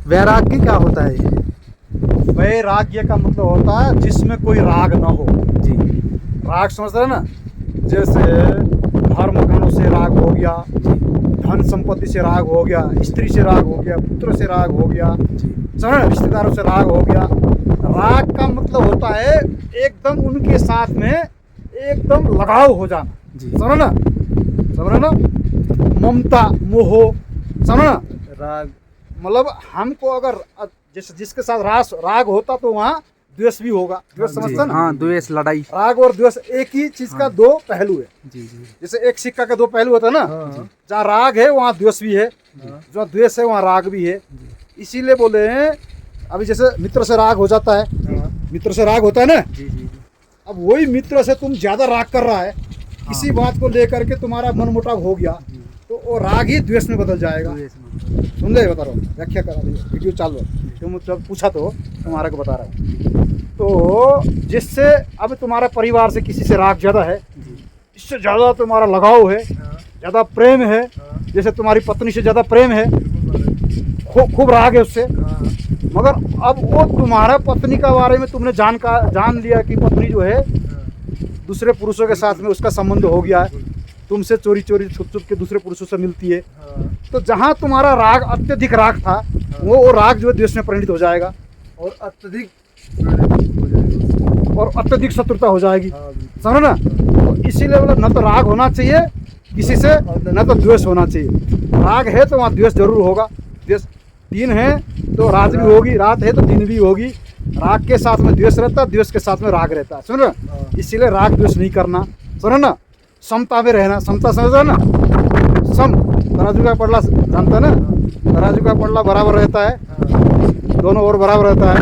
वैराग्य क्या होता है ये? वैराग्य का मतलब होता है जिसमें कोई राग ना हो। जी। राग समझ रहे हैं ना, जैसे घर मकानों से राग हो गया, धन संपत्ति से राग हो गया, स्त्री से राग हो गया, पुत्र से राग हो गया, समझ रहे, रिश्तेदारों से राग हो गया। राग का मतलब होता है एकदम उनके साथ में एकदम लगाव हो जाना। जी। समझ ना, समझ रहे ना, ममता मोह, समझ ना। राग मतलब हमको अगर जिसके साथ राग होता तो वहाँ द्वेष भी होगा। द्वेष समझते हैं ना? हाँ, द्वेष, लड़ाई। राग और द्वेष एक ही चीज का दो पहलू है। जी जी। जैसे एक सिक्का के दो पहलू होता है ना, जहाँ राग है वहाँ द्वेष भी है, जहाँ द्वेष है वहाँ राग भी है। इसीलिए बोले हैं, अभी जैसे मित्र से राग हो जाता है, मित्र से राग होता है ना, जी जी। अब वही मित्र से तुम ज्यादा राग कर रहा है, किसी बात को लेकर के तुम्हारा मनमुटाव हो गया, तो वो राग ही द्वेष में बदल जाएगा। समझे? बता रहा हूँ, व्याख्या करा रही है, वीडियो चालू है, तुम जब पूछा तो तुम्हारे को बता रहा हूँ। तो जिससे अब तुम्हारा परिवार से किसी से राग ज्यादा है, इससे ज्यादा तुम्हारा लगाव है, ज्यादा प्रेम है, जैसे तुम्हारी पत्नी से ज्यादा प्रेम है, खूब राग है उससे, मगर अब वो तुम्हारा पत्नी का बारे में तुमने जान लिया कि पत्नी जो है दूसरे पुरुषों के साथ में उसका संबंध हो गया है, तुमसे चोरी चोरी छुप छुप के दूसरे पुरुषों से मिलती है। तो जहाँ तुम्हारा राग अत्यधिक राग था, वो राग जो है द्वेष में परिणित हो जाएगा और अत्यधिक शत्रुता हो जाएगी। समझो ना। तो इसीलिए मतलब न तो राग होना चाहिए किसी से, न तो द्वेष होना चाहिए। राग है तो वहाँ द्वेष जरूर होगा। द्वेष दिन है तो रात भी होगी, रात है तो दिन भी होगी। राग के साथ में द्वेष रहता है, द्वेष के साथ में राग रहता है। सुनो, इसीलिए राग द्वेष नहीं करना। सुनो ना, समता में रहना। समता समझ रहे ना, सम तराजू का पड़ला जानता है ना, तराजू का पड़ला बराबर रहता है, दोनों ओर बराबर रहता है।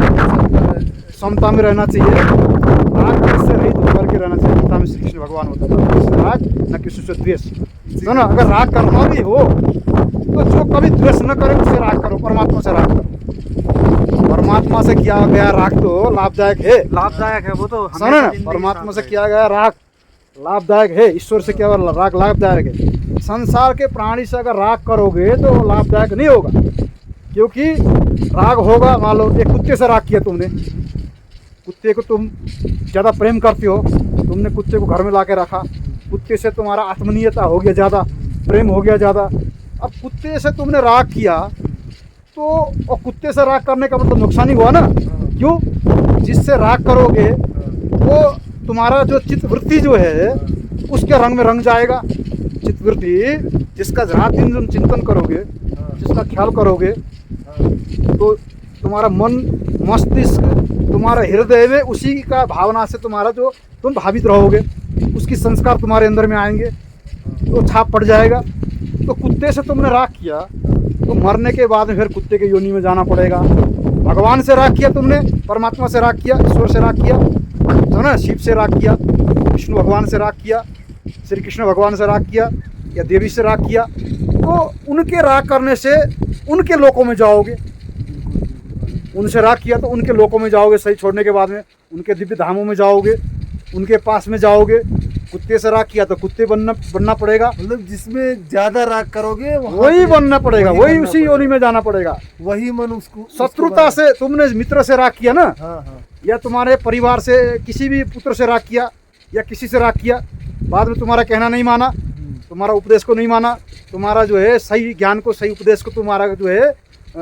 समता में रहना चाहिए, राग से रहित होकर के रहना चाहिए। गीता में श्री कृष्ण भगवान होता है, राग न किसी से द्वेष। सुनो, अगर राग करना भी हो तो जो कभी द्वेष न करे उससे राग करो, परमात्मा से राग करो। परमात्मा से किया गया राग तो लाभदायक है। लाभदायक है वो तो। सुनो ना, परमात्मा से किया गया राग लाभदायक है, ईश्वर से क्या राग लाभदायक है। संसार के प्राणी से अगर राग करोगे तो लाभदायक नहीं होगा, क्योंकि राग होगा। मान लो एक कुत्ते से राग किया तुमने, कुत्ते को तुम ज़्यादा प्रेम करते हो, तुमने कुत्ते को घर में ला के रखा, कुत्ते से तुम्हारा आत्मीयता हो गया ज़्यादा, प्रेम हो गया ज़्यादा। अब कुत्ते से तुमने राग किया तो, और कुत्ते से राग करने का मतलब नुकसान ही हुआ ना। क्यों? जिससे राग करोगे वो तुम्हारा जो चित्तवृत्ति जो है उसके रंग में रंग जाएगा। चित्तवृत्ति जिसका रात दिन तुम चिंतन करोगे, जिसका ख्याल करोगे, तो तुम्हारा मन मस्तिष्क तुम्हारा हृदय में उसी का भावना से तुम्हारा जो तुम भावित रहोगे, उसकी संस्कार तुम्हारे अंदर में आएंगे, तो छाप पड़ जाएगा। तो कुत्ते से तुमने राग किया तो मरने के बाद में फिर कुत्ते के योनि में जाना पड़ेगा। भगवान से राग किया तुमने, परमात्मा से राग किया, ईश्वर से राग किया, तो ना शिव से राग किया, विष्णु भगवान से राग किया, श्री कृष्ण भगवान से राग किया, या देवी से राग किया, तो उनके राग करने से उनके लोकों में जाओगे। उनसे राग किया तो उनके लोकों में जाओगे, सही छोड़ने के बाद में उनके दिव्य धामों में जाओगे, उनके पास में जाओगे। कुत्ते से राग किया तो कुत्ते बनना पड़ेगा। मतलब जिसमें ज्यादा राग करोगे वही बनना पड़ेगा, वही उसी योनि में जाना पड़ेगा। वही मन उसको। शत्रुता से तुमने मित्र से राग किया ना, या तुम्हारे परिवार से किसी भी पुत्र से राग किया, या किसी से राग किया, बाद में तुम्हारा कहना नहीं माना, तुम्हारा उपदेश को नहीं माना, तुम्हारा जो है सही ज्ञान को, सही उपदेश को, तुम्हारा जो है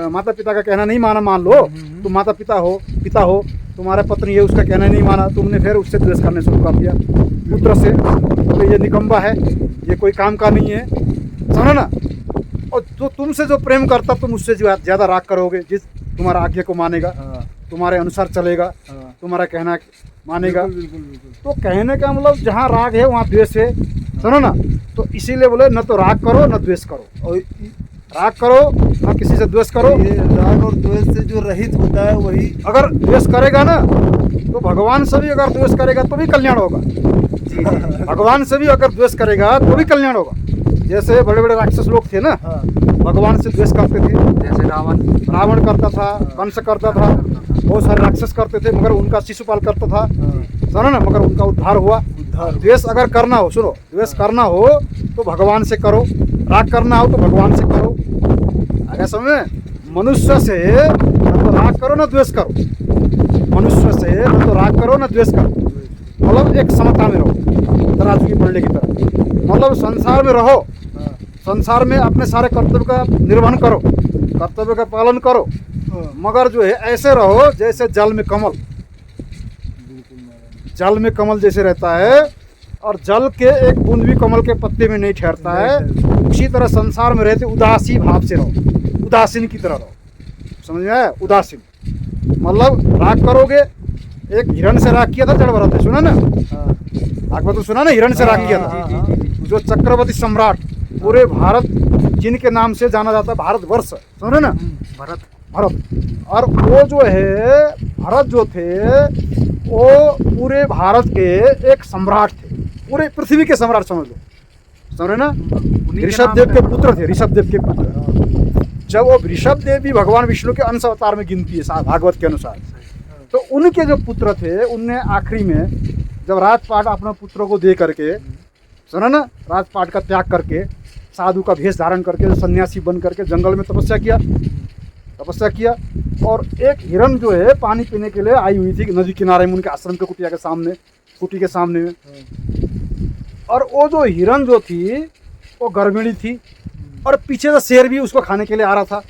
माता पिता का कहना नहीं माना। मान लो तुम माता पिता हो, तुम्हारा पत्नी है, उसका कहना नहीं माना, तुमने फिर उससे द्वेष करने शुरू कर दिया पुत्र से, तो ये निकम्बा है, ये कोई काम का नहीं है। समझो ना। और जो तुमसे जो प्रेम करता तुम उससे जो ज़्यादा राग करोगे, जिस तुम्हारा आज्ञा को मानेगा, तुम्हारे अनुसार चलेगा, तुम्हारा कहना मानेगा। तो कहने का मतलब जहाँ राग है वहाँ द्वेष है। सुनो ना, तो इसीलिए बोले न तो राग करो न द्वेष करो, और राग करो न किसी से द्वेष करो। ये राग और द्वेष से जो रहित होता है वही। अगर द्वेष करेगा ना तो भगवान से भी अगर द्वेष करेगा तो भी कल्याण होगा। भगवान से भी अगर द्वेष करेगा तो भी कल्याण होगा। जैसे बड़े बड़े राक्षस लोग थे ना, भगवान से द्वेष करते थे, जैसे रावण करता था, कंस करता था, बहुत सारे राक्षस करते थे, मगर उनका शिशुपाल करता था। सुनो ना, मगर उनका उद्धार हुआ। द्वेष अगर करना हो, सुनो, द्वेष करना हो तो भगवान से करो, राग करना हो तो भगवान से करो। आगे समझ में? मनुष्य से न तो राग करो न द्वेष करो, मनुष्य से न तो राग करो न द्वेष करो, मतलब एक समता में रहो, तराजू की पलड़े की तरह। मतलब संसार में रहो, संसार में अपने सारे कर्तव्य का निर्वहन करो, कर्तव्य का पालन करो, मगर जो है ऐसे रहो जैसे जल में कमल, जल में कमल जैसे रहता है और जल के एक बूंद भी कमल के पत्ते में नहीं ठहरता है, उसी तरह संसार में रहते उदासी भाव से रहो, उदासीन की तरह रहो। समझ में आया? उदासीन मतलब राग करोगे। एक हिरण से राग किया था जड़ भरत ने, सुना ना? भागवत तो सुना ना, हिरण से राग किया था। जो चक्रवर्ती सम्राट पूरे भारत जिनके नाम से जाना जाता है, भारतवर्ष, समझ ना? भरत भरत। और वो जो है भरत जो थे वो पूरे भारत के एक सम्राट थे, पूरे पृथ्वी के सम्राट समझ लो, समझ ना? ऋषभ देव के पुत्र थे, ऋषभ देव के पुत्र। जब वो ऋषभ देव भी भगवान विष्णु के अंश अवतार में गिनती है भागवत के अनुसार, तो उनके जो पुत्र थे उनने आखिरी में जब राजपाट अपने पुत्रों को दे करके, सुना ना, राजपाट का त्याग करके साधु का भेष धारण करके सन्यासी बन करके जंगल में तपस्या किया। और एक हिरण जो है पानी पीने के लिए आई हुई थी नदी किनारे में, उनके आश्रम के कुटिया के सामने, कुटी के सामने में। और वो जो हिरण जो थी वो गर्भिणी थी और पीछे से शेर भी उसको खाने के लिए आ रहा था।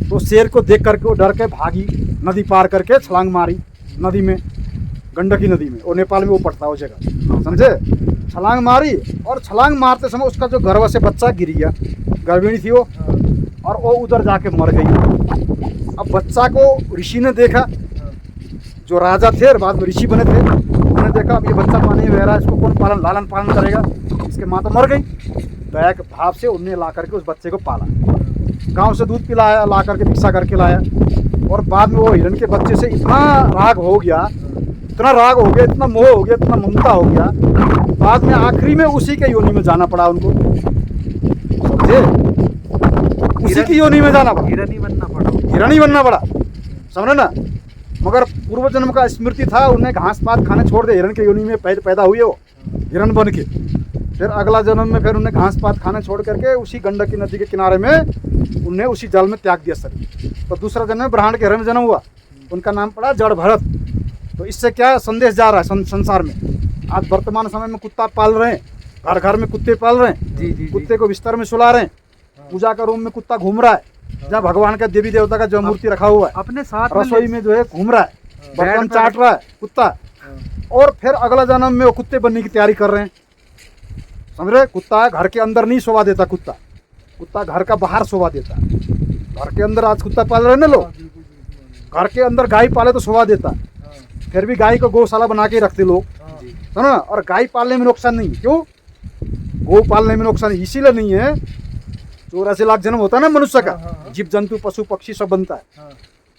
तो शेर को देख करके वो डर के भागी, नदी पार करके छलांग मारी नदी में, गंडकी नदी में, वो नेपाल में वो पड़ता है वो जगह, समझे? छलांग मारी और छलांग मारते समय उसका जो गर्भ से बच्चा गिर गया, गर्भिणी थी वो, और वो उधर जाके मर गई। अब बच्चा को ऋषि ने देखा, जो राजा थे और बाद में ऋषि बने थे, उन्होंने देखा अब ये बच्चा पानी में बह रहा है, इसको कौन लालन पालन करेगा? इसके माँ तो मर गई। दया के भाव से उनने ला करके उस बच्चे को पाला, गांव से दूध पिलाया, ला करके भिक्षा करके लाया। और बाद में वो हिरण के बच्चे से इतना राग हो गया, इतना राग हो गया, इतना मोह हो गया, इतना ममता हो गया, बाद में आखिरी में उसी के योनि में जाना पड़ा उनको, समझे? उसी की योनि में जाना पड़ा, हिरणी बनना पड़ा, समझे ना? मगर पूर्व जन्म का स्मृति था, उन्हें घास पात खाने छोड़ दे, हिरण के योनि में पैदा हुए वो हिरण बन के। फिर अगला जन्म में फिर उन्हें घास पात खाने छोड़ करके उसी गंडकी नदी के किनारे में उन्हें उसी जल में त्याग दिया शरीर। तो दूसरा जन्म में ब्राह्मण के घर में जन्म हुआ, उनका नाम पड़ा जड़ भरत। तो इससे क्या संदेश जा रहा है संसार में? आज वर्तमान समय में कुत्ता पाल रहे हैं, घर घर में कुत्ते पाल रहे हैं, कुत्ते को बिस्तर में सुला रहे हैं, पूजा का रूम में कुत्ता घूम रहा है, जहाँ भगवान का देवी देवता का जो मूर्ति रखा हुआ है अपने साथ रसोई में जो है घूम रहा है, बर्तन चाट रहा है कुत्ता। और फिर अगला जन्म में वो कुत्ते बनने की तैयारी कर रहे हैं, समझ रहे? कुत्ता घर के अंदर नहीं शोभा देता, कुत्ता घर का बाहर शोभा देता है। घर के अंदर आज कुत्ता पाल रहे हैं ना लोग, घर के अंदर गाय पाले तो शोभा देता, फिर भी गाय को गौशाला बना के रखते लोग, है ना? और गाय पालने में नुकसान नहीं, क्यों? गौ पालने में नुकसान इसीलिए नहीं है, 84 लाख जन्म होता है ना मनुष्य का, जीव जंतु पशु पक्षी सब बनता है,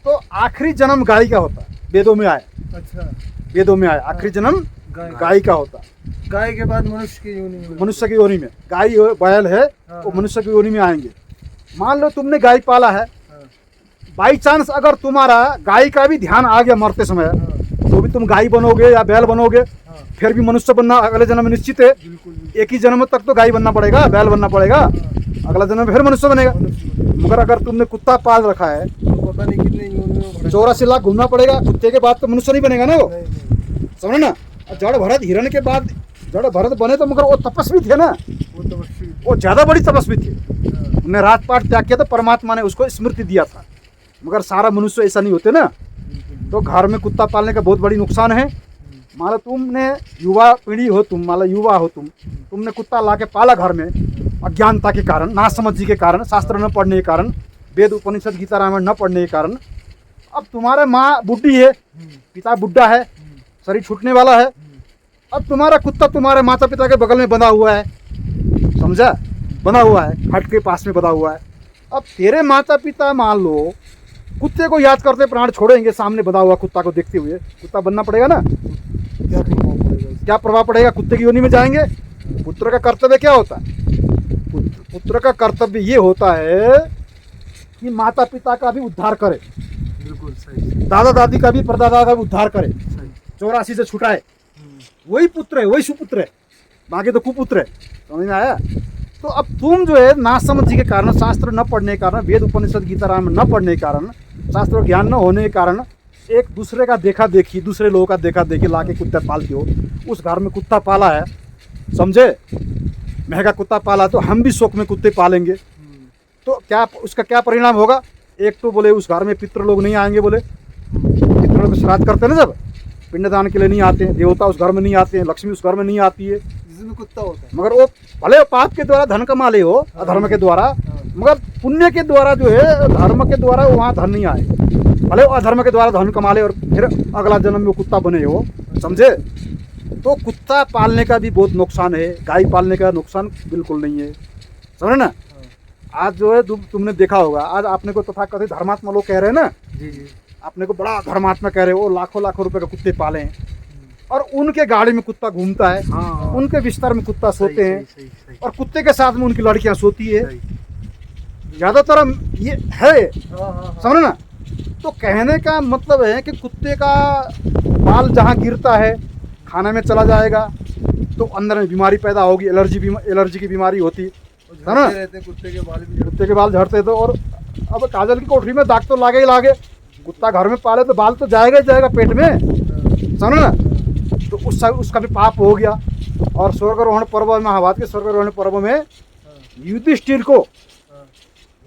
तो आखिरी जन्म गाय का होता है, वेदों में आया। अच्छा, वेदों में आया आखिरी जन्म गाय का होता है। गाय के बाद मनुष्य की योनि में गाय बैल है वो मनुष्य की योनि में आएंगे। मान लो तुमने गाय पाला है, बाई चांस अगर तुम्हारा गाय का भी ध्यान आ गया मरते समय, तो भी तुम गाय बनोगे या बैल बनोगे, फिर भी मनुष्य बनना अगले जन्म में निश्चित है। एक ही जन्म तक तो गाय बनना पड़ेगा, बैल बनना पड़ेगा, अगला जन्म में फिर मनुष्य बनेगा। मगर अगर तुमने कुत्ता पाल रखा है तो पता नहीं कितने 84 लाख घूमना पड़ेगा, कुत्ते के बाद तो मनुष्य नहीं बनेगा ना वो, समझ ना? जड़ भरत हिरण के बाद जड़ भरत बने तो मगर वो तपस्वी थे ना, वो ज्यादा बड़ी तपस्वी थे। उन्हें राजपाट त्याग किया तो परमात्मा ने उसको स्मृति दिया था, मगर सारा मनुष्य ऐसा नहीं होते ना। तो घर में कुत्ता पालने का बहुत बड़ी नुकसान है। मान लो तुमने युवा पीढ़ी हो, तुम मान लो युवा हो, तुमने कुत्ता ला के पाला घर में, अज्ञानता के कारण, नासमझी के कारण, शास्त्र न पढ़ने के कारण, वेद उपनिषद गीता रामायण न पढ़ने के कारण, अब तुम्हारे माँ बुढ़ी है, पिता बुढ़ा है, शरीर छूटने वाला है, अब तुम्हारा कुत्ता तुम्हारे माता पिता के बगल में बंधा हुआ है, समझा? बंधा हुआ है, हट के पास में बंधा हुआ है। अब तेरे माता पिता मान लो कुत्ते को याद करते प्राण छोड़ेंगे, सामने बंधा हुआ कुत्ता को देखते हुए, कुत्ता बनना पड़ेगा ना? क्या प्रभाव पड़ेगा? कुत्ते की योनि में जाएंगे। पुत्र का कर्तव्य क्या होता है? पुत्र का कर्तव्य ये होता है कि माता पिता का भी उद्धार करे, बिल्कुल सही, दादा दादी का भी, परदादा का भी उद्धार करे, 84 से छुटाए। वही पुत्र है, वही सुपुत्र है, बाकी तो कुपुत्र है। समझ में आया? तो अब तुम जो है नासमझी के कारण, शास्त्र न पढ़ने के कारण, वेद उपनिषद गीता रामायण न पढ़ने के कारण, शास्त्र ज्ञान न होने के कारण एक दूसरे का देखा देखी, दूसरे लोगों का देखा देखी ला के कुत्ता पालते हो। उस घर में कुत्ता पाला है, समझे, महंगा कुत्ता पाला, तो हम भी शौक में कुत्ते पालेंगे, तो क्या उसका क्या परिणाम होगा? एक तो बोले उस घर में पितृ लोग नहीं आएंगे, बोले पितृ लोग श्राद्ध करते हैं ना, जब पिंडदान के लिए नहीं आते हैं, देवता उस घर में नहीं आते हैं, लक्ष्मी उस घर में नहीं आती है, जिसमें कुत्ता होता है। मगर वो भले पाप के द्वारा धन कमा ले हो, अधर्म के द्वारा, मगर पुण्य के द्वारा जो है, धर्म के द्वारा वहाँ धन नहीं आए, भले वो अधर्म के द्वारा धन कमा ले और फिर अगला जन्म में कुत्ता बने हो, समझे। तो कुत्ता पालने का भी बहुत नुकसान है, गाय पालने का नुकसान बिल्कुल नहीं है, समझे ना। आज जो है तुमने देखा होगा, आज आपने को तथाकथित धर्मात्मा लोग कह रहे हैं ना, जी जी, आपने को बड़ा धर्मात्मा कह रहे हो, वो लाखों लाखों रुपए का कुत्ते पाले हैं और उनके गाड़ी में कुत्ता घूमता है, हाँ, उनके बिस्तर में कुत्ता सोते हैं, सही, सही, और कुत्ते के साथ में उनकी लड़कियां सोती है, सही। ज्यादातर ये है, हाँ, समझ ना। तो कहने का मतलब है कि कुत्ते का बाल जहाँ गिरता है खाने में चला जाएगा तो अंदर में बीमारी पैदा होगी, एलर्जी की बीमारी होती है ना, रहते हैं, कुत्ते के बाल भी कुत्ते के बाल झड़ते तो। और अब काजल की कोठरी में दाग तो लागे ही लागे, कुत्ता घर में पाले तो बाल तो जाएगा ही जाएगा पेट में, समझ ना। तो उसका भी पाप हो गया। और स्वर्गारोहण पर्व, महाभारत के स्वर्गारोहण पर्व में युधिष्ठिर को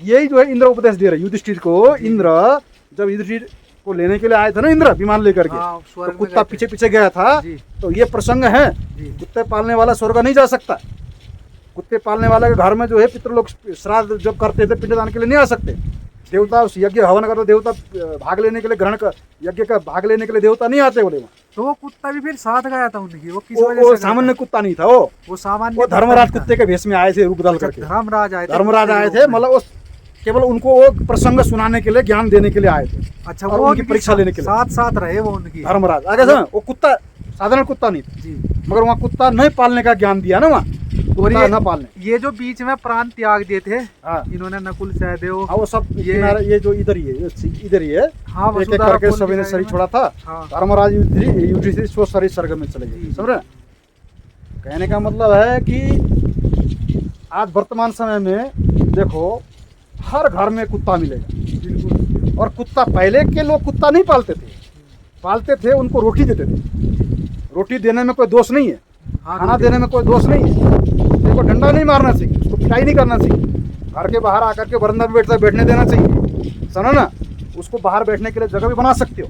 यही जो है इंद्र उपदेश दे रहे, युधिष्ठिर को। इंद्र जब युधिष्ठिर को लेने के लिए आए थे ना, इंद्र विमान लेकर के, तो कुत्ता पीछे पीछे गया था, तो ये प्रसंग है, कुत्ते पालने वाला स्वर्ग नहीं जा सकता। कुत्ते पालने वाले के घर में जो है पितृ लोग श्राद्ध जब करते थे पिंडदान के लिए नहीं आ सकते, देवता उस यज्ञ हवन करते, देवता भाग लेने के लिए, ग्रहण कर यज्ञ का भाग लेने के लिए देवता नहीं आते बोले वहाँ। तो वो कुत्ता भी फिर साथ गया था उनकी, वो किस वो वजह से सामान्य कुत्ता नहीं था, वो सामान्य वो धर्मराज कुत्ते के भेष में आए थे, रूप बदल करके धर्मराज आए थे, धर्मराज आए थे, मतलब वो केवल उनको वो प्रसंग सुनाने के लिए, ज्ञान देने के लिए आए थे। अच्छा, और वो उनकी परीक्षा लेने के लिए साथ साथ रहे वो उनकी धर्मराज आगे से। वो कुत्ता साधारण कुत्ता नहीं था जी, मगर वहाँ कुत्ता नहीं पालने का ज्ञान दिया ना, वहाँ कुत्ता न पालने। ये जो बीच में प्राण त्याग दिए थे हाँ, इन्होंने, नकुल सहदेव, हाँ, वो सब ये जो इधर ही है, इधर ही है, हाँ, एक एक करके सभी ने शरीर छोड़ा था। हाँ, धर्मराज युधिष्ठिर स्व शरीर स्वर्ग में चले गए, समझ रहे। कहने का मतलब है कि आज वर्तमान समय में देखो हर घर में कुत्ता मिलेगा, बिल्कुल। और कुत्ता, पहले के लोग कुत्ता नहीं पालते थे, उनको रोटी देते थे। रोटी देने में कोई दोष नहीं है, हाँ, खाना देने में कोई दोष नहीं है, देखो डंडा नहीं मारना चाहिए, उसको पिटाई नहीं करना चाहिए, घर के बाहर आकर के बरंदा में बैठने देना चाहिए, समझो ना। उसको बाहर बैठने के लिए जगह भी बना सकते हो,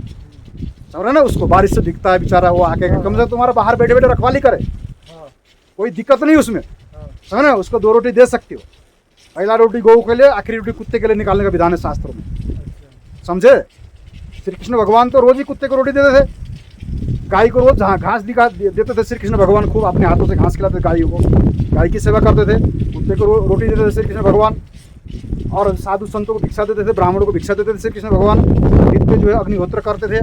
समझो ना। उसको बारिश से दिखता है बेचारा, वो आके कम से कम तुम्हारा बाहर बैठे बैठे रखवाली करे, कोई दिक्कत नहीं उसमें, समझो ना। उसको 2 रोटी दे सकते हो, पहला रोटी गौ के लिए, आखिरी रोटी कुत्ते के लिए निकालने का विधान है शास्त्रों में, समझे। श्री कृष्ण भगवान तो रोज ही कुत्ते को रोटी देते थे, गाय को रोज घास देते थे श्री कृष्ण भगवान, खूब अपने हाथों से घास खिलाते गायों को, गाय की सेवा करते थे, कुत्ते को रोटी देते थे श्री कृष्ण भगवान। और साधु संतों को भिक्षा देते थे, ब्राह्मणों को भिक्षा देते थे श्री कृष्ण भगवान। नित्य जो है अग्निहोत्र करते थे,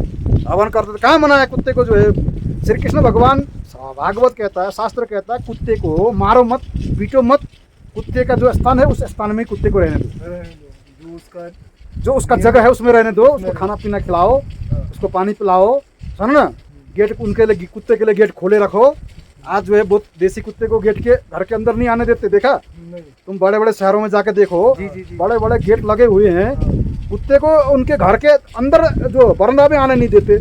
हवन करते थे। कहाँ मना है कुत्ते को जो है? श्री कृष्ण भगवान, भागवत कहता है, शास्त्र कहता है कुत्ते को मारो मत, पीटो मत, कुत्ते का जो स्थान है उस स्थान में कुत्ते को रहने दो, जो उसका जगह है उसमें रहने दो, उसको खाना पीना खिलाओ, उसको पानी पिलाओ, समझ ना। गेट उनके लिए, कुत्ते के लिए गेट खोले रखो। आज जो है बहुत देसी कुत्ते को गेट के घर के अंदर नहीं आने देते, देखा तुम बड़े बड़े शहरों में जाके देखो, बड़े बड़े गेट लगे हुए हैं, कुत्ते को उनके घर के अंदर जो बरामदा में आने नहीं देते।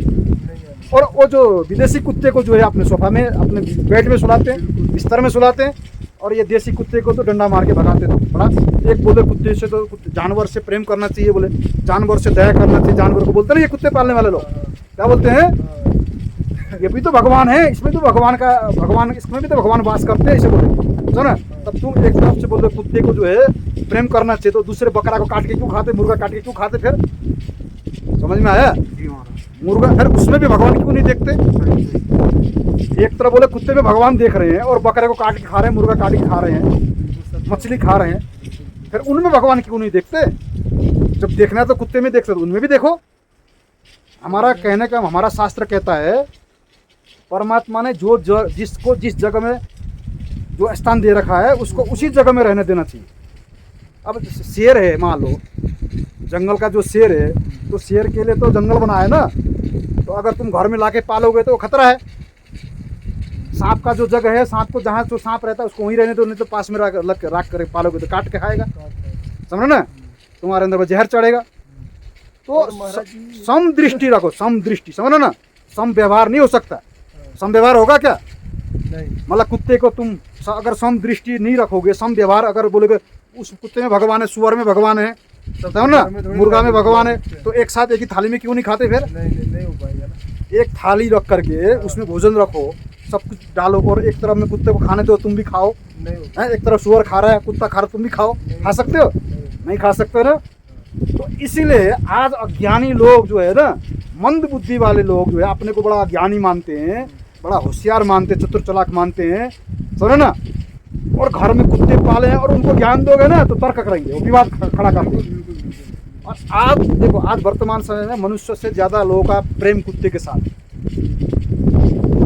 और वो जो विदेशी कुत्ते को जो है अपने सोफा में, अपने बेड में सुलाते हैं, बिस्तर में सुलाते हैं, और ये देसी कुत्ते को तो डंडा मार के भगाते। तो बड़ा एक बोले कुत्ते से तो जानवर से प्रेम करना चाहिए, बोले जानवर से दया करना चाहिए, जानवर को बोलते ना ये कुत्ते पालने वाले लोग क्या बोलते हैं, ये भी तो भगवान है, इसमें तो भगवान इसमें भी तो भगवान वास करते हैं, इसे बोले सुनो ना। तब तुम एक तरफ से बोल रहे कुत्ते को जो है प्रेम करना चाहिए, तो दूसरे बकरा को काट के क्यों खाते, मुर्गा काट के क्यों खाते? फिर समझ में आया? मुर्गा फिर उसमें भी भगवान क्यों नहीं देखते? एक तरफ बोले कुत्ते में भगवान देख रहे हैं और बकरे को काट के खा रहे हैं, मुर्गा काट के खा रहे हैं, मछली खा रहे हैं, फिर उनमें भगवान क्यों नहीं देखते? जब देखना है तो कुत्ते में देख सकते, उनमें भी देखो। हमारा कहने का, हमारा शास्त्र कहता है परमात्मा ने जिसको जिस जगह में जो स्थान दे रखा है उसको उसी जगह में रहने देना चाहिए। अब शेर है, मान लो जंगल का जो शेर है, तो शेर के लिए तो जंगल बना है ना, तो अगर तुम घर में लाके पालोगे तो खतरा है, सांप का जो जगह है, सांप को जहाँ जो सांप रहता है उसको वहीं रहने दो, नहीं तो पास में राख कर पालोगे तो काट के खाएगा, समझ ना, तुम्हारे अंदर वो जहर चढ़ेगा। तो सम दृष्टि रखो, सम दृष्टि, समझ ना, सम व्यवहार नहीं हो सकता। सम व्यवहार होगा क्या? नहीं। मतलब कुत्ते को तुम अगर सम दृष्टि नहीं रखोगे, सम व्यवहार अगर बोलोगे उस कुत्ते में भगवान है, सुअर में भगवान है, समझ ना, मुर्गा में भगवान है, तो एक साथ एक ही थाली में क्यों नहीं खाते फिर? नहीं हो पाएगा ना। एक थाली रख करके उसमें भोजन रखो, सब कुछ डालो, और एक तरफ में कुत्ते को खाने दो, तुम भी खाओ, नहीं एक तरफ सुअर खा रहा है, कुत्ता खा रहा है, तुम भी खाओ, खा सकते हो? नहीं खा सकते ना। तो इसीलिए आज अज्ञानी लोग जो है ना, मंद बुद्धि वाले लोग जो है अपने को बड़ा ज्ञानी मानते हैं, बड़ा होशियार मानते हैं, चतुर चालाक मानते हैं, समझो ना, और घर में कुत्ते पाले हैं और उनको ज्ञान दोगे ना तो तर्क करेंगे, वो विवाद खड़ा कर देंगे। और आप देखो, आज वर्तमान समय में मनुष्य से ज़्यादा लोगों का प्रेम कुत्ते के साथ,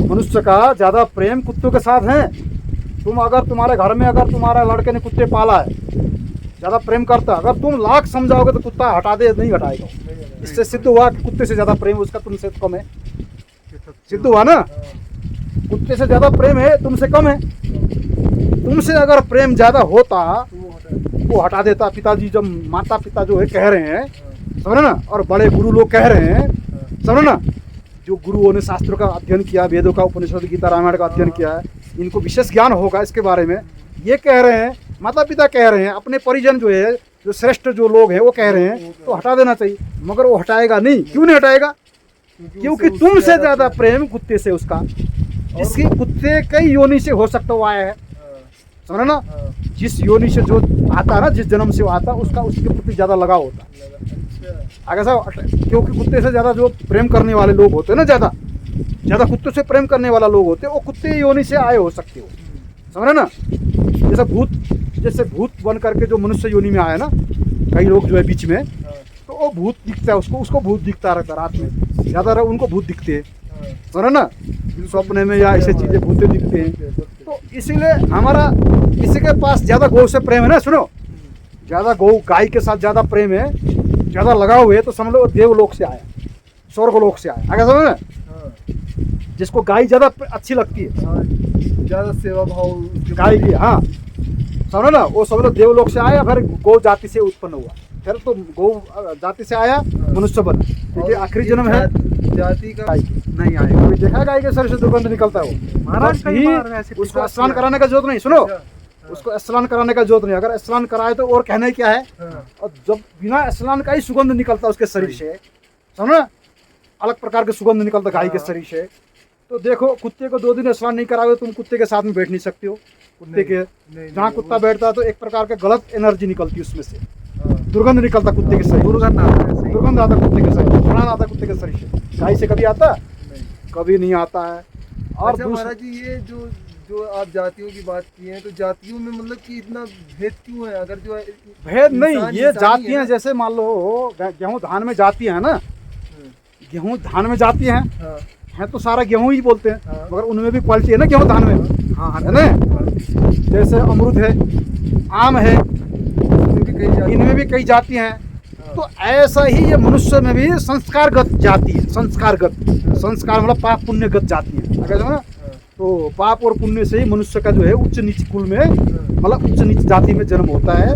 मनुष्य का ज़्यादा प्रेम कुत्तों के साथ है। तुम अगर तुम्हारे घर में अगर तुम्हारा लड़के ने कुत्ते पाला है, ज़्यादा प्रेम करता, अगर तुम लाख समझाओगे तो कुत्ता हटा दे, नहीं हटाएगा। इससे सिद्ध हुआ कि कुत्ते से ज़्यादा प्रेम उसका तुमसे कम है, सिद्ध हुआ ना। कुत्ते से ज़्यादा प्रेम है, तुमसे कम है। तुमसे अगर प्रेम ज़्यादा होता वो हटा देता। पिताजी जब माता पिता जो है कह रहे हैं, समझो ना, और बड़े गुरु लोग कह रहे हैं, समझो ना, जो गुरुओं ने शास्त्रों का अध्ययन किया, वेदों का, उपनिषद, गीता, रामायण का अध्ययन किया है, इनको विशेष ज्ञान होगा इसके बारे में। ये कह रहे हैं, माता पिता कह रहे हैं, अपने परिजन जो है, जो श्रेष्ठ जो लोग हैं वो कह रहे हैं, तो हटा देना चाहिए। मगर वो हटाएगा नहीं। क्यों नहीं हटाएगा? क्योंकि तुमसे ज़्यादा प्रेम कुत्ते से उसका, इसकी कुत्ते कई योनि से हो सकता हुआ है, समझो ना। जिस योनि से जो आता ना, जिस जन्म से वो आता, उसका उसके प्रति ज़्यादा लगाव होता आगे साहब। क्योंकि कुत्ते से ज़्यादा जो प्रेम करने वाले लोग होते हैं ना, ज़्यादा कुत्ते से प्रेम करने वाला लोग होते हैं, वो कुत्ते योनि से आए हो सकते हो, समझ ना। जैसे भूत बन करके जो मनुष्य योनि में आया ना, कई लोग जो है बीच में, तो वो भूत दिखता है, उसको भूत दिखता रहता है, रात में ज़्यादा उनको भूत दिखते हैं, समझ ना, सपने में या ऐसे चीज़ें भूतें दिखते हैं। तो इसीलिए हमारा किसी के पास ज़्यादा गौ से प्रेम है ना, सुनो, ज़्यादा गौ गाय के साथ ज़्यादा प्रेम है, ज़्यादा लगाव हुए, तो समझ लो देवलोक से आया, स्वर्गलोक से आया, आगे समझ ना। जिसको गाय ज़्यादा अच्छी लगती है, ज़्यादा सेवा भाव गाय की, हाँ, समझो ना, वो समझ लो देवलोक से आया, फिर गौ जाति से उत्पन्न हुआ, फिर तो गौ जाति से आया, मनुष्य बना, क्योंकि आखिरी जन्म है जाति का नहीं आएगा। कभी देखा गाय के शरीर से दुर्गंध निकलता है वो महाराज, उसको स्नान कराने का जरूरत नहीं, सुनो, उसको स्नान कराने का जरूरत नहीं। अगर स्नान कराए तो और कहने क्या है, और जब बिना स्नान का ही सुगंध निकलता उसके शरीर से, समझो, अलग प्रकार के सुगंध निकलता गाय के शरीर से। तो देखो, कुत्ते को 2 दिन स्नान नहीं कराओगे, तुम कुत्ते के साथ में बैठ नहीं सकते हो। कुत्ते के जहाँ कुत्ता बैठता है तो एक प्रकार के गलत एनर्जी निकलती है उसमें से, दुर्गंध निकलता कुत्ते के शरीर, दुर्गंध आता कुत्ते के शरीर, प्राण आता कुत्ते के शरीर से। गाय से कभी आता? कभी नहीं आता है। और अच्छा महाराज जी, ये जो आप जातियों की बात की है, तो जातियों में मतलब कि इतना भेद क्यों है? अगर जो भेद नहीं, ये जातियाँ जैसे मान लो गेहूँ धान में जाती है ना, गेहूँ धान में जाती हैं तो सारा गेहूँ ही बोलते हैं, मगर उनमें भी क्वालिटी है ना गेहूँ धान में, हाँ है ना। जैसे अमरूद है, आम है, इनमें भी कई जातियाँ हैं। तो ऐसा ही ये मनुष्य में भी संस्कारगत जाति है, संस्कार मतलब पाप पुण्यगत जाति है, अगर ना। तो पाप और पुण्य से ही मनुष्य का जो है उच्च नीच कुल में, मतलब उच्च नीच जाति में जन्म होता है।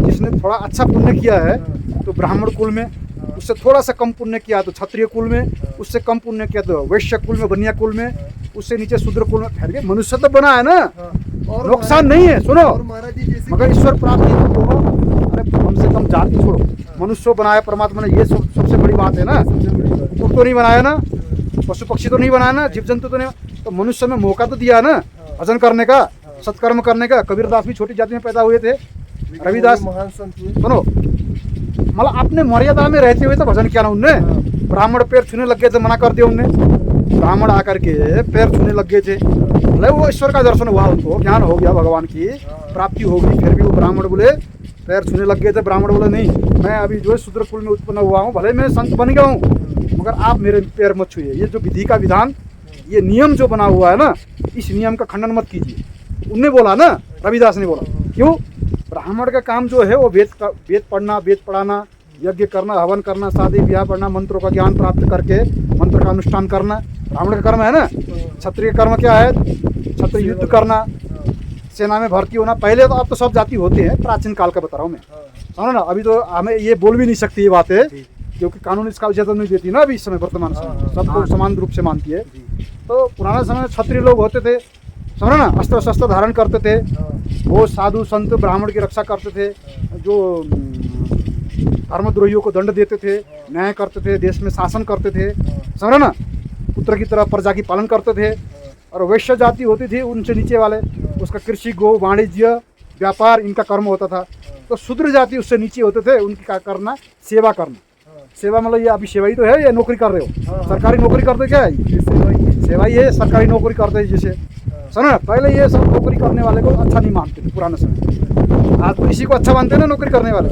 जिसने थोड़ा अच्छा पुण्य किया है तो ब्राह्मण कुल में, उससे थोड़ा सा कम पुण्य किया तो क्षत्रिय कुल में, उससे कम पुण्य किया तो वैश्य कुल में, बनिया कुल में, उससे नीचे शूद्र कुल में। ठहर के मनुष्य तो बना है ना, और नुकसान नहीं है, सुनो। मगर ईश्वर प्राप्ति तो, अरे कम से कम जाति छोड़ो, मनुष्य बनाया परमात्मा ने, ये सबसे बड़ी बात है ना। कुकुर तो नहीं बनाया ना, पशु पक्षी तो नहीं बनाया ना, जीव जंतु तो नहीं, तो मनुष्य में मौका तो दिया ना भजन करने का, सत्कर्म करने का। कबीरदास भी छोटी जाति में पैदा हुए थे, रविदास महान संत हुए, सुनो, मतलब अपने मर्यादा में रहते हुए तो भजन किया ना उनने। ब्राह्मण पैर छूने लग गए थे, मना कर दिया उनने, ब्राह्मण आकर के पैर छूने लग गए थे, मतलब वो ईश्वर का दर्शन हुआ, उनको ज्ञान हो गया, भगवान की प्राप्ति हो गई। फिर भी वो ब्राह्मण बोले, पैर छूने लग गए थे, ब्राह्मण बोले नहीं, मैं अभी जो है शूद्र कुल में उत्पन्न हुआ हूँ, भले मैं संत बन गया हूँ, मगर आप मेरे पैर मत छूइए। ये जो विधि का विधान, ये नियम जो बना हुआ है ना, इस नियम का खंडन मत कीजिए। उनने बोला ना, रविदास ने बोला। क्यों? ब्राह्मण का काम जो है वो वेद पढ़ना, वेद पढ़ाना, यज्ञ करना, हवन करना, शादी ब्याह पढ़ना, मंत्रों का ज्ञान प्राप्त करके मंत्र का अनुष्ठान करना ब्राह्मण का कर्म है ना। क्षत्रिय कर्म क्या है? क्षत्रिय युद्ध करना, सेना में भर्ती होना। पहले तो अब तो सब जाति होते हैं, प्राचीन काल का बता रहा हूँ मैं, समझो ना। अभी तो हमें ये बोल भी नहीं सकती ये बातें, क्योंकि कानून इसका इजाजत नहीं देती ना अभी इस समय वर्तमान समय, सबको समान रूप से मानती है। तो पुराना समय में क्षत्रिय लोग होते थे, समझो ना, अस्त्र शस्त्र धारण करते थे, वो साधु संत ब्राह्मण की रक्षा करते थे, जो धर्मद्रोहियों को दंड देते थे, न्याय करते थे, देश में शासन करते थे, समझो ना, पुत्र की तरह प्रजा की पालन करते थे। और वैश्य जाति होती थी उनसे नीचे वाले, उसका कृषि, गो, वाणिज्य, व्यापार, इनका कर्म होता था। तो शूद्र जाति उससे नीचे होते थे, उनकी क्या करना? सेवा करना। सेवा मतलब ये अभी सेवा ही तो है, या नौकरी कर रहे हो? सरकारी नौकरी करते क्या है? सेवा ही है, सरकारी नौकरी करते हैं जैसे, सुनो ना। पहले ये सब नौकरी करने वाले को अच्छा नहीं मानते थे पुराने समय, आज तो इसी को अच्छा मानते हैं ना नौकरी करने वाले।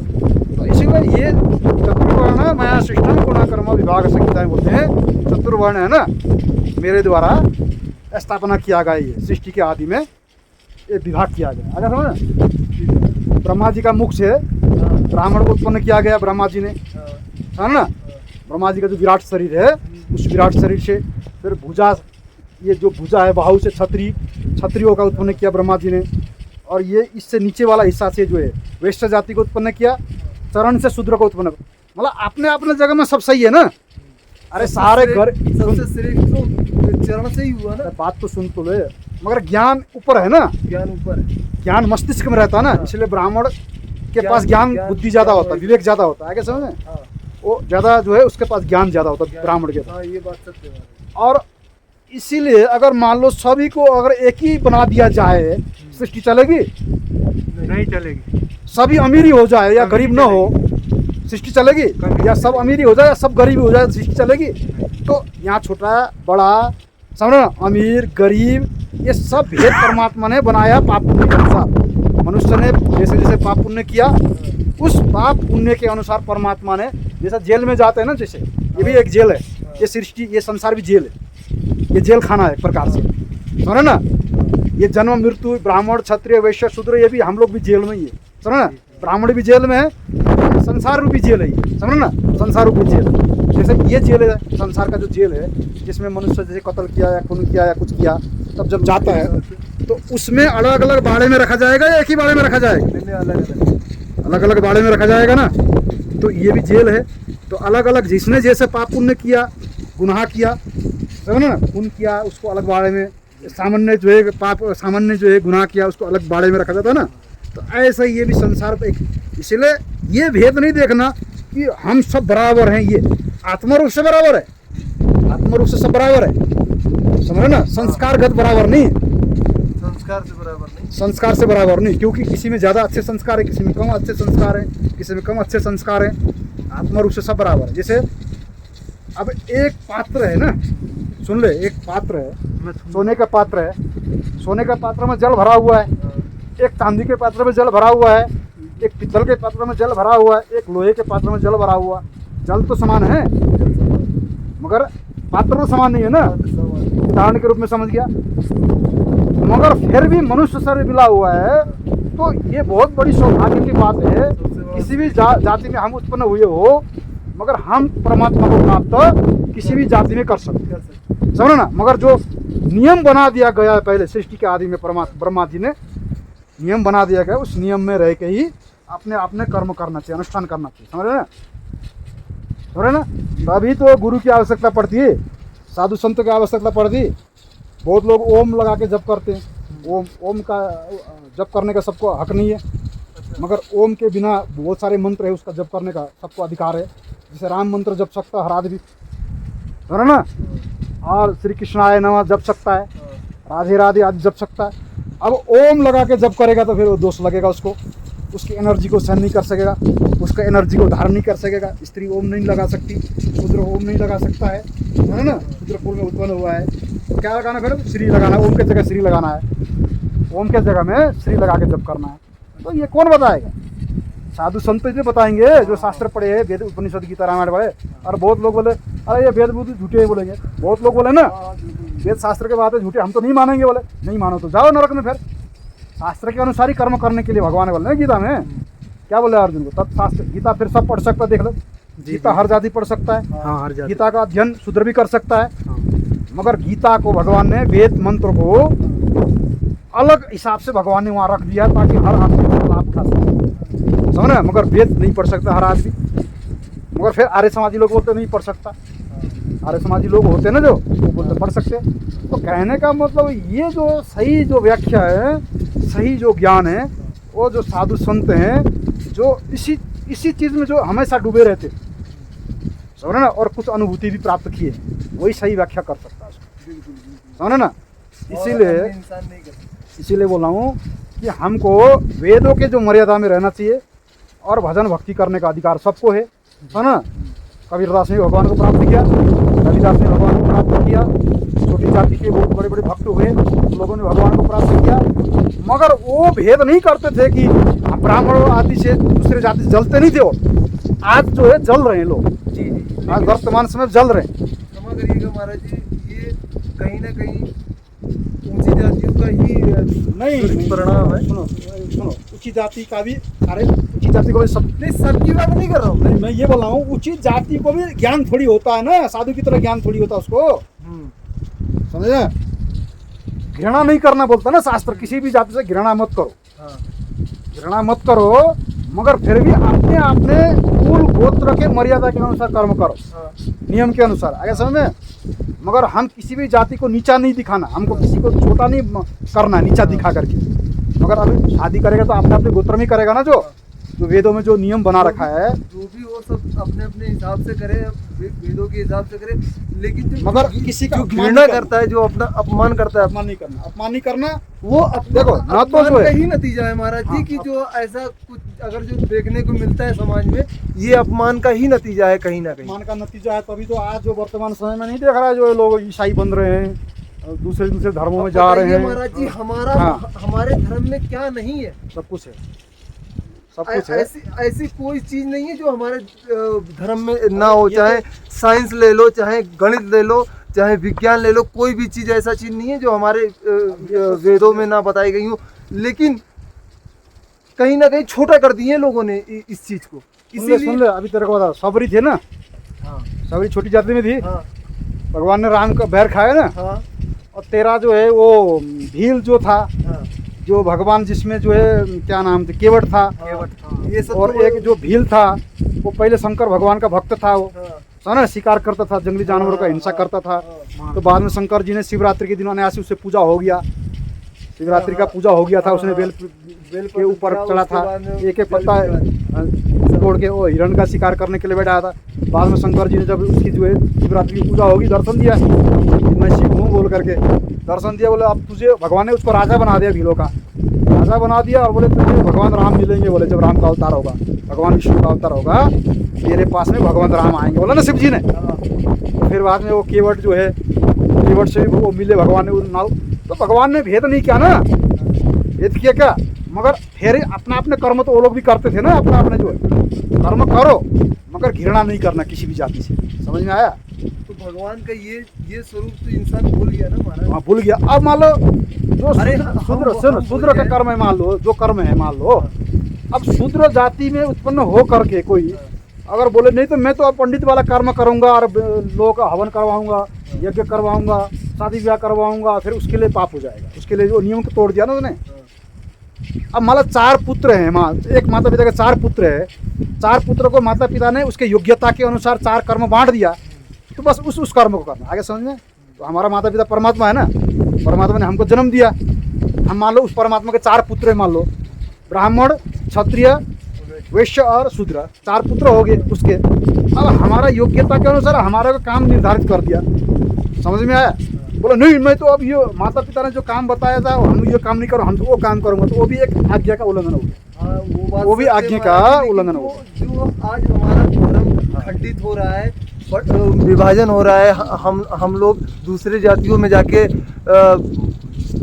तो इसीलिए ये चतुर्वर्ण माया सृष्टि गुणाकर्म विभाग संहिताएं बोलते हैं। चतुर्वर्ण है ना, मेरे द्वारा स्थापना किया गया, ये सृष्टि के आदि में ये विभाग किया गया। अगर समझ ना, ब्रह्मा जी का मुख से ब्राह्मण को उत्पन्न किया गया, ब्रह्मा जी ने, है ना। ब्रह्मा जी का जो विराट शरीर है, उस विराट शरीर से फिर भुजा, ये जो भुजा है बाहु से क्षत्रियों का उत्पन्न किया ब्रह्मा जी ने। और ये इससे नीचे वाला हिस्सा से जो है वैश्य जाति को उत्पन्न किया, चरण से शूद्र को उत्पन्न। मतलब अपने अपने जगह में सब सही है ना। अरे सारे घर सबसे श्रेष्ठ तो चरण से ही हुआ ना। बात तो सुन तो ले, मगर ज्ञान ऊपर है ना, ज्ञान ऊपर है, ज्ञान मस्तिष्क में रहता है ना। इसलिए ब्राह्मण के पास ज्ञान बुद्धि ज्यादा होता है, विवेक ज्यादा होता है, आगे समझ में, वो ज्यादा जो है उसके पास ज्ञान ज्यादा होता है ब्राह्मण के पास। ये बात सत्य है। और इसीलिए अगर मान लो सभी को अगर एक ही बना दिया जाए, सृष्टि चलेगी? नहीं चलेगी। सभी अमीरी हो जाए या गरीब न हो, सृष्टि चलेगी? या सब अमीरी हो जाए या सब गरीबी हो जाए, सृष्टि चलेगी? तो यहाँ छोटा बड़ा, समझो ना, अमीर गरीब, ये सब भेद परमात्मा ने बनाया पाप पुण्य के अनुसार। मनुष्य ने जैसे जैसे पाप पुण्य किया, उस पाप पुण्य के अनुसार परमात्मा ने, जैसा जेल में जाते हैं ना, जैसे ये भी एक जेल है, ये सृष्टि, ये संसार भी जेल है, ये जेल खाना है एक प्रकार से, समझो ना। ये जन्म मृत्यु, ब्राह्मण क्षत्रिय वैश्य शूद्र, ये भी हम लोग भी जेल में ही है, समझो ना। ब्राह्मण भी जेल में है, संसार रूपी जेल है, समझो ना, संसार रूपी जेल। जैसे ये जेल है, संसार का जो जेल है, जिसमें मनुष्य जैसे कत्ल किया या खून किया या कुछ किया, तब जब जाता है तो उसमें अलग अलग बाड़े में रखा जाएगा या एक ही बाड़े में रखा जाएगा? अलग अलग बाड़े में रखा जाएगा ना। तो ये भी जेल है। तो अलग अलग जिसने जैसे पाप पुण्य किया, गुनाह किया, समझो ना, खून किया, उसको अलग बाड़े में, सामान्य जो है पाप, सामान्य जो है गुनाह किया, उसको अलग बाड़े में रखा जाता है ना। तो ऐसा ही ये भी संसार पे, इसलिए ये भेद नहीं देखना कि हम सब बराबर हैं। ये आत्मा रूप से बराबर है, आत्मा रूप से सब बराबर है, समझो ना। संस्कारगत बराबर नहीं, संस्कार से बराबर नहीं, संस्कार से बराबर नहीं, क्योंकि किसी में ज़्यादा अच्छे संस्कार है, किसी में कम अच्छे संस्कार है, किसी में कम अच्छे संस्कार है। आत्मा रूप से सब बराबर है। जैसे अब एक पात्र है ना, सुन ले, एक पात्र है, सोने का पात्र है, सोने का पात्र में जल भरा हुआ है, एक चांदी के पात्र में जल भरा हुआ है, एक पित्तल के पात्र में जल भरा हुआ है, एक लोहे के पात्र में जल भरा हुआ। जल तो समान है, मगर पात्र तो समान नहीं है ना, उदाहरण के रूप में समझ गया। मगर फिर भी मनुष्य शरीर मिला हुआ है, तो ये बहुत बड़ी सौभाग्य की बात है। किसी भी जाति में हम उत्पन्न हुए हो, मगर हम परमात्मा को प्राप्त किसी भी जाति में कर सकते, समझो ना। मगर जो नियम बना दिया गया है पहले सृष्टि के आदि में, ब्रह्मा जी ने नियम बना दिया गया, उस नियम में रह के ही अपने अपने कर्म करना चाहिए, अनुष्ठान करना चाहिए, समझ रहे ना, समझ रहे ना। अभी तो गुरु की आवश्यकता पड़ती है, साधु संत की आवश्यकता पड़ती है। बहुत लोग ओम लगा के जप करते हैं, ओम का जप करने का सबको हक नहीं है, मगर ओम के बिना बहुत सारे मंत्र है, उसका जप करने का सबको अधिकार है। जैसे राम मंत्र जप सकता है हर आदमी, है ना, और श्री कृष्णाय नमः जप सकता है, राधे राधे आदि जप सकता है। अब ओम लगा के जप करेगा तो फिर वो दोष लगेगा उसको, उसकी एनर्जी को सहन नहीं कर सकेगा, उसका एनर्जी को धारण नहीं कर सकेगा। स्त्री ओम नहीं लगा सकती, शूद्र ओम नहीं लगा सकता है ना, शूद्र कुल में उत्पन्न हुआ है। तो क्या लगाना, फिर श्री लगाना, ओम के जगह श्री लगाना है, ओम के जगह में श्री लगा के जप करना है। तो ये कौन बताएगा? साधु संत जी बताएंगे, जो शास्त्र पढ़े हैं, वेद उपनिषद गीता रामायण पढ़े। और बहुत लोग बोले अरे ये वेद बुद्ध झूठे बोलेंगे, बहुत लोग बोले ना वेद शास्त्र के बातें झूठे, हम तो नहीं मानेंगे। बोले नहीं मानो तो जाओ नरक में, फिर शास्त्र के अनुसार ही कर्म करने के लिए भगवान बोले ना गीता में, क्या बोले अर्जुन को, तत्शास्त्र गीता फिर सब पढ़ सकता, देख लो गीता हर जाति पढ़ सकता है, हाँ हर जाति। गीता का अध्ययन शूद्र भी कर सकता है, हाँ। मगर गीता को भगवान ने वेद मंत्र को अलग हिसाब से भगवान ने वहाँ रख दिया ताकि हर आदमी उसका लाभ उठा सके, समझ रहे हैं? मगर वेद नहीं पढ़ सकता हर आदमी, मगर फिर आर्य समाजी लोग बोलते नहीं पढ़ सकता, आर्य समाजी लोग होते हैं ना जो, वो बोलते पढ़ सकते हैं। तो कहने का मतलब ये जो सही जो व्याख्या है, सही जो ज्ञान है, वो जो साधु संत हैं जो इसी चीज़ में जो हमेशा डूबे रहते, समझ रहे ना, और कुछ अनुभूति भी प्राप्त किए, वही सही व्याख्या कर सकता है उसको, समझ रहे ना। इसीलिए बोल रहा हूँ कि हमको वेदों के जो मर्यादा में रहना चाहिए और भजन भक्ति करने का अधिकार सबको है ना। कबीरदास ने भगवान को प्राप्त किया, रविदास ने भगवान को प्राप्त किया, छोटी जाति के बहुत बड़े बड़े भक्त हुए, लोगों ने भगवान को प्राप्त किया, मगर वो भेद नहीं करते थे कि ब्राह्मण आदि से दूसरे जाति से जलते नहीं थे। वो आज जो है जल रहे हैं लोग, जी जी, आज वर्तमान समय जल रहे हैं। क्षमा करिएगा महाराज जी, ये कहीं ना कहीं ऊंची जातियों का ही नहीं परिणाम है। सुनो उच्च जाति का भी, अरे उच्च जाति को भी सब नहीं, सबकी बात नहीं कर रहा हूँ नहीं, मैं ये बोल रहा हूँ उचित जाति को भी ज्ञान थोड़ी होता है ना, साधु की तरह ज्ञान थोड़ी होता उसको, समझे? घृणा नहीं करना बोलता ना शास्त्र, किसी भी जाति से घृणा मत करो, हाँ। घृणा मत करो, मगर फिर भी अपने अपने कुल गोत्र के मर्यादा के अनुसार कर्म करो, हाँ। नियम के अनुसार, आगे समझ में। मगर हम किसी भी जाति को नीचा नहीं दिखाना, हमको किसी को छोटा नहीं करना नीचा दिखा करके। मगर अभी शादी करेगा तो अपने अपने गोत्र में करेगा ना, जो वेदों में जो नियम बना रखा है, जो भी वो सब अपने अपने हिसाब से करे, वेदों के हिसाब से करे, लेकिन जो मगर किसी का जो अपमान घृणा नहीं करता है, जो अपना अपमान करता है, अपमान नहीं करना, अपमान नहीं करना, वो देखो ना तो जो अपमान है का ही नतीजा है महाराज जी, हाँ, कि जो ऐसा कुछ अगर जो देखने को मिलता है समाज में, ये अपमान का ही नतीजा है कहीं ना कहीं। अपमान का नतीजा है। तभी तो आज जो वर्तमान समय में नहीं देख रहा है, जो लोग ईसाई बन रहे हैं, दूसरे धर्मों में जा रहे हैं। महाराज जी, हमारे धर्म में क्या नहीं है? सब कुछ है, सब कुछ है। ऐसी कोई चीज नहीं है जो हमारे धर्म में ना हो, चाहे साइंस ले लो, चाहे गणित ले लो, चाहे विज्ञान ले लो, कोई भी चीज ऐसा चीज नहीं है जो हमारे वेदों में ना बताई गई हो, लेकिन कहीं ना कहीं छोटा कर दिए लोगों ने इस चीज को। सुन ले अभी तेरे को बता, सबरी थे ना, हाँ, सबरी छोटी जाति में थी, हाँ, भगवान ने राम का बैर खाया ना, हाँ, और तेरा जो है वो भील जो था, हाँ, जो भगवान जिसमें जो है क्या नाम थे, केवट था, हाँ, ये सब और तो- एक जो भील था वो पहले शंकर भगवान का भक्त था, वो हाँ, ना शिकार करता था, जंगली जानवरों का हिंसा करता था। तो बाद में शंकर जी ने शिवरात्रि के दिनों ने ऐसे उससे पूजा हो गया, शिवरात्रि का पूजा हो गया था, उसने बेल के ऊपर चढ़ा था, एक एक पत्ता तोड़ के वो हिरण का शिकार करने के लिए बैठा था। बाद में शंकर जी ने जब उसकी जो है शिवरात्रि की पूजा होगी, दर्शन दिया, मैं शिव हूँ बोल करके दर्शन दिया, बोले अब तुझे भगवान ने उसको राजा बना दिया, भीलों का राजा बना दिया, और बोले तुझे भगवान राम मिलेंगे, बोले जब राम का अवतार होगा, भगवान विष्णु का अवतार होगा, तेरे पास में भगवान राम आएंगे, बोला ना शिव जी ने। तो फिर बाद में वो केवट जो है, केवट से वो मिले भगवान ने, तो भगवान ने भेद नहीं किया ना, भेद किया क्या? मगर फिर अपना अपने कर्म तो वो लोग भी करते थे ना, अपना अपने जो है कर्म करो, मगर घृणा नहीं करना किसी भी जाति से, समझ में आया? तो भगवान का ये स्वरूप तो इंसान भूल गया ना महाराज। हाँ भूल गया। अब मान लो जो अरे शूद्र का कर्म है, मान लो जो कर्म है, मान लो अब शूद्र जाति में उत्पन्न हो करके कोई अगर बोले नहीं तो मैं तो अब पंडित वाला कर्म करूंगा और लोगों का हवन करवाऊंगा, यज्ञ करवाऊंगा, शादी ब्याह करवाऊंगा, फिर उसके लिए पाप हो जाएगा, उसके लिए जो नियम को तोड़ दिया ना उसने। अब मान लो 4 पुत्र हैं, एक माता पिता के 4 पुत्र है, 4 पुत्र को माता पिता ने उसके योग्यता के अनुसार 4 कर्म बांट दिया, तो बस उस कर्म को करना, आगे समझ में। तो हमारा माता पिता परमात्मा है ना, परमात्मा ने हमको जन्म दिया, हम मान लो उस परमात्मा के 4 पुत्र हैं, मान लो ब्राह्मण, क्षत्रिय, वैश्य और शूद्र, 4 पुत्र हो गए उसके। अब हमारा योग्यता के अनुसार हमारा को काम निर्धारित कर दिया, समझ में आया? बोला नहीं मैं तो अब ये माता पिता ने जो काम बताया था हम ये काम नहीं करो, हम तो वो काम करूंगा, तो वो भी एक आज्ञा का उल्लंघन हो गया। वो भी आज्ञा का उल्लंघन हो गया। जो आज हमारा धर्म खंडित हो रहा है, विभाजन हो रहा है, हम लोग दूसरे जातियों में जाके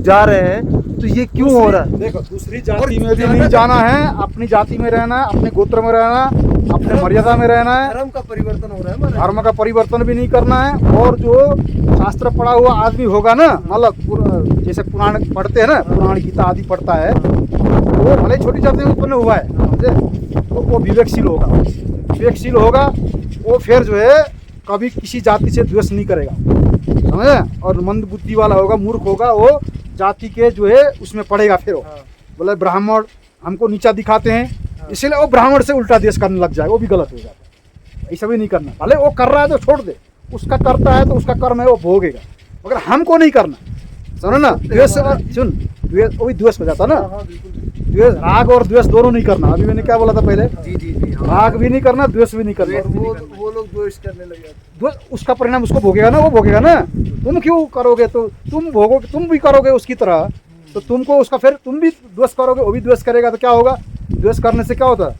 जा रहे हैं, तो ये क्यों हो रहा है? देखो दूसरी जाति में भी नहीं जाना है, अपनी जाति में रहना है, अपने गोत्र में रहना, अपने मर्यादा में रहना है। धर्म का परिवर्तन हो रहा है, धर्म का परिवर्तन भी नहीं करना है। और जो शास्त्र पढ़ा हुआ आदमी होगा ना, मतलब जैसे पुराण पढ़ते हैं ना, पुराण गीता आदि पढ़ता है, वो भले छोटी जाति में उत्पन्न हुआ है, समझे, तो वो विवेकशील होगा। विवेकशील होगा वो फिर जो है कभी किसी जाति से द्वेष नहीं करेगा, समझे। और मंद बुद्धि वाला होगा, मूर्ख होगा, वो जाति के जो है उसमें पड़ेगा। फिर वो बोले ब्राह्मण हमको नीचा दिखाते हैं, इसलिए वो ब्राह्मण से उल्टा द्वेष करने लग जाएगा, वो भी गलत हो जाता है। ऐसा भी नहीं करना, भले वो कर रहा है तो छोड़ दे, उसका करता है तो उसका कर्म है वो भोगेगा, मगर हमको नहीं करना, समझो ना। द्वेष सुन, द्वेष वो भी द्वेष हो जाता ना। द्वेष, राग और द्वेष दोनों नहीं करना। अभी मैंने क्या बोला था पहले, जी राग भी नहीं करना, द्वेष भी नहीं करना। वो लोग द्वेष करने लग जाते द्वेष, उसका परिणाम उसको भोगेगा ना, वो भोगेगा ना। तुम क्यों करोगे, तो तुम भोगोगे, तुम भी करोगे उसकी तरह, तो तुमको उसका फिर तुम भी द्वेष करोगे, वो भी द्वेष करेगा, तो क्या होगा। द्वेष करने से क्या होता है,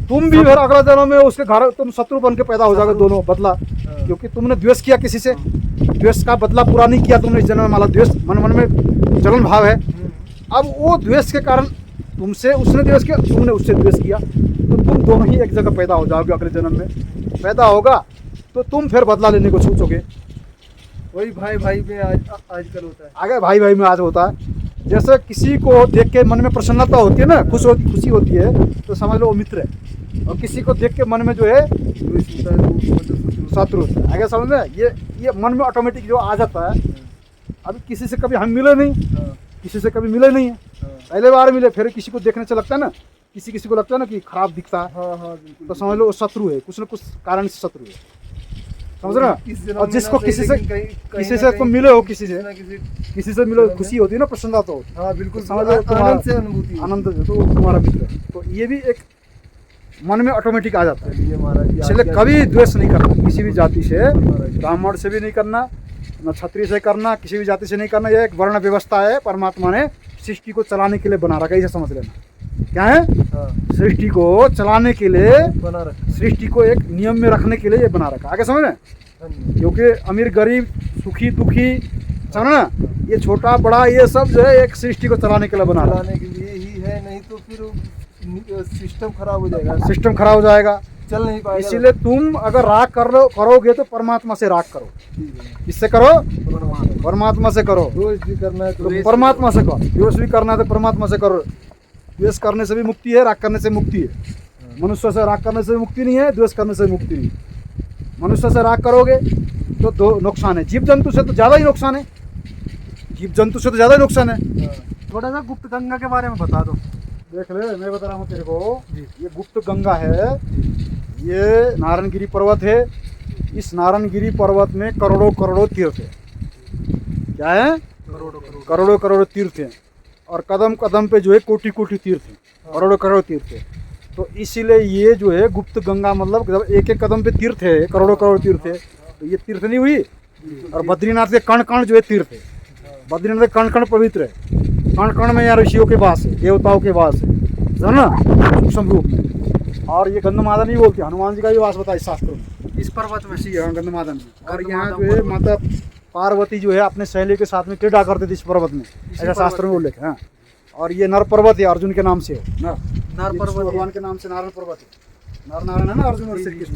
तुम भी फिर अगला जन्म में उसके घर तुम शत्रु बन के पैदा हो जाओगे, दोनों बदला, क्योंकि तुमने द्वेष किया किसी से, द्वेष का बदला पूरा नहीं किया तुमने इस जन्म में। माला द्वेष मन मन में जलन भाव है, अब वो द्वेष के कारण तुमसे उसने द्वेष किया, तुमने उससे द्वेष किया, तो तुम दोनों ही एक जगह पैदा हो जाओगे। अगले जन्म में पैदा होगा तो तुम फिर बदला लेने को सोचोगे। वही भाई भाई में आजकल होता है। आगे भाई भाई में आज होता है। जैसे किसी को देख के मन में प्रसन्नता होती है ना, खुशी होती है, तो समझ लो वो मित्र है। और किसी को देख के मन में जो है शत्रु होता है। आगे समझ में, ये मन में ऑटोमेटिक जो आ जाता है। अभी किसी से कभी हम मिले नहीं, किसी से कभी मिले नहीं है, पहले बार मिले, फिर किसी को देखने से लगता है ना, किसी को लगता है ना कि खराब दिखता है, तो समझ लो वो शत्रु है, कुछ न कुछ कारण से शत्रु है, समझ रहे हो। और जिसको किसी से तुम मिले हो, किसी से मिलो, खुशी होती है ना, प्रसन्नता तो होती है, बिल्कुल समझ लो तुम्हारा आनंद तो तुम्हारा मित्र है। तो ये भी एक मन में ऑटोमेटिक आ जाता है। इसलिए कभी द्वेष नहीं करना किसी भी जाति से, ब्राह्मण से भी नहीं करना, न क्षत्रिय से करना, किसी भी जाति से नहीं करना। ये एक वर्ण व्यवस्था है, परमात्मा ने सृष्टि को चलाने के लिए बना रखा है, इसे समझ लेना। क्या है, सृष्टि को चलाने के लिए बना रखा, सृष्टि को एक नियम में रखने के लिए ये बना रखा। आगे समझ रहे, क्योंकि अमीर गरीब सुखी दुखी, समझ ना, ये छोटा बड़ा ये सब जो है एक सृष्टि को चलाने के लिए बना रखा चलाने के लिए ही है, नहीं तो फिर सिस्टम खराब हो जाएगा, सिस्टम खराब हो जाएगा, चल नहीं पाएगा। इसीलिए तुम अगर राग करोगे तो परमात्मा से राग करो। किससे करो, परमात्मा से करो। द्वेष भी करना है तो परमात्मा से करो, द्वेष भी करना है तो परमात्मा से करो। द्वेष करने से भी मुक्ति है, राग करने से मुक्ति है। मनुष्य से राग करने से मुक्ति नहीं है, द्वेष करने से मुक्ति नहीं। मनुष्य से राग करोगे तो दो नुकसान है, जीव जंतु से तो ज़्यादा ही नुकसान है, जीव जंतु से तो ज़्यादा ही नुकसान है। थोड़ा सा गुप्त गंगा के बारे में बता दो। देख ले, मैं बता रहा हूँ तेरे को, ये गुप्त गंगा है, ये नारायणगिरी पर्वत है। इस नारायणगिरी पर्वत में करोड़ों करोड़ों तीर्थ है। क्या है, करोड़ों करोड़ों तीर्थ हैं, और कदम कदम पे जो है कोटि कोटि तीर्थ हैं, करोड़ों करोड़ों तीर्थ है। तो इसीलिए ये जो है गुप्त गंगा, मतलब जब एक एक कदम पे तीर्थ है, करोड़ों करोड़ तीर्थ है, तो ये तीर्थ नहीं हुई। और बद्रीनाथ के कण कण जो है तीर्थ है, बद्रीनाथ के कण कण पवित्र है, कण कण में यहाँ ऋषियों के वास है, देवताओं के वास है, ना, सूक्ष्म रूप में। और ये गंधमादन ही बोलते हैं, हनुमान जी का भी वास बताया इस शास्त्रों में, इस पर्वत में। इसी गंधमादन। और यहाँ जो है माता पार्वती जो है अपने सहेली के साथ में क्रीड़ा करते थे इस पर्वत में, ऐसा शास्त्र में उल्लेख है। हाँ, और ये नर पर्वत है, अर्जुन के नाम से है, नर पर्वत भगवान के नाम से नारायण पर्वत है। नर नारायण है ना, अर्जुन और श्री कृष्ण।